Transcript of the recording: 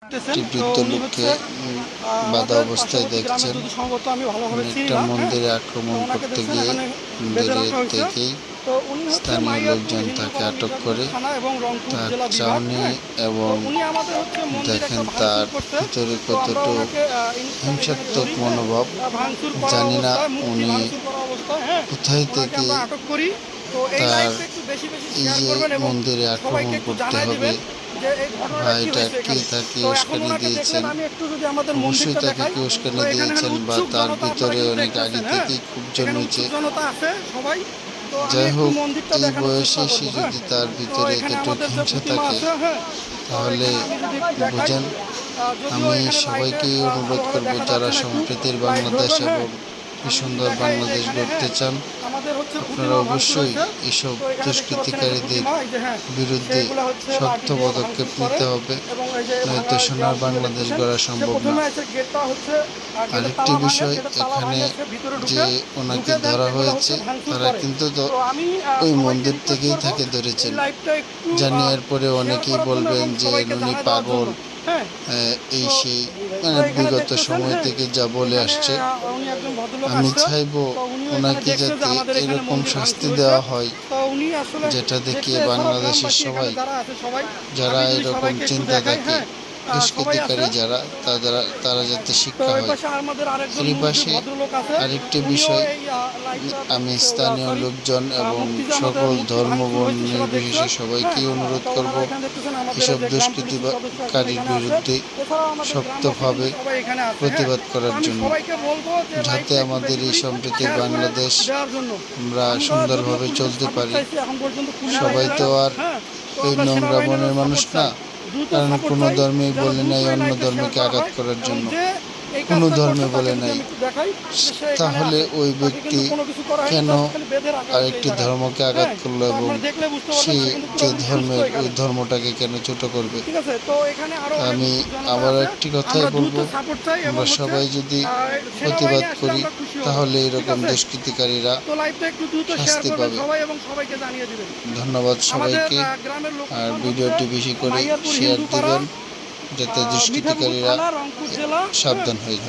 একটি বৃদ্ধ লোককে বাধা অবস্থায় দেখছেন। একটা মন্দিরে আক্রমণ করতে গিয়ে মন্দিরের থেকেই স্থানীয় লোকজন তাকে আটক করে তার চাউনি এবং দেখেন তার ভিতরে কতটুকু হিংসাত্মক মনোভাব। জানি না উনি কোথায় থেকে তার এই যে মন্দিরে আক্রমণ করতে হবে বা এটা কে তাকে উস্কানি দিয়েছেন, অবশ্যই তাকে কে উস্কানি দিয়েছেন বা তার ভিতরে অনেক আগে থেকেই খুব জন্মেছে। যাই হোক, এই বয়সে সে যদি তার ভিতরে এতটুকু হিংসা থাকে তাহলে বুঝেন। আমি সবাইকে অনুরোধ করব, যারা সম্প্রীতির বাংলাদেশ এবং সুন্দর বাংলাদেশ গড়তে চান, আপনারা অবশ্যই এসব দুষ্কৃতিকারীদের বিরুদ্ধে শক্ত পদক্ষেপ নিতে হবে, নয়তো সোনার বাংলাদেশ গড়া সম্ভব না। আরেকটি বিষয়, এখানে যে ওনাকে ধরা হয়েছে তারা কিন্তু ওই মন্দির থেকেই তাকে ধরেছেন। জানি এরপরে অনেকেই বলবেন যে উনি পাগল, এই সেই, মানে বিগত সময় থেকে যা বলে আসছে। আমি চাইব ওনাকে যাতে এরকম শাস্তি দেওয়া হয় যেটা দেখিয়ে বাংলাদেশের সবাই, যারা এরকম চিন্তা থাকে, দুষ্কৃতিকারী যারা, তারা যাতে শিক্ষা হয়। এরই পাশে আরেকটি বিষয়, আমি স্থানীয় লোকজন এবং সকল ধর্ম বর্ণ নির্বিশেষে সবাইকে অনুরোধ করব এসব দুষ্কৃতিকারীর বিরুদ্ধে শক্তভাবে প্রতিবাদ করার জন্য, যাতে আমাদের এই সম্প্রীতির বাংলাদেশ আমরা সুন্দরভাবে চলতে পারি। সবাই তো আর এই নোংরা মনের মানুষ না, কারণ কোনো ধর্মেই বলে নাই অন্য ধর্মকে আঘাত করার জন্য, কোনো ধর্মে বলে নাই। তাহলে ওই ব্যক্তি কেন আরেকটি ধর্মকে আঘাত করলো এবং সে যে ধর্মের, ওই ধর্মটাকে কেন ছোট করবে? আমি আবার একটি কথাই বলবো, আমরা সবাই যদি প্রতিবাদ করি তাহলে এরকম দুষ্কৃতিকারীরা শাস্তি পাবে। ধন্যবাদ সবাইকে, আর ভিডিওটি বেশি করে শেয়ার দিবেন যাতে দুষ্কৃতিকারীরা সাবধান হয়ে যায়।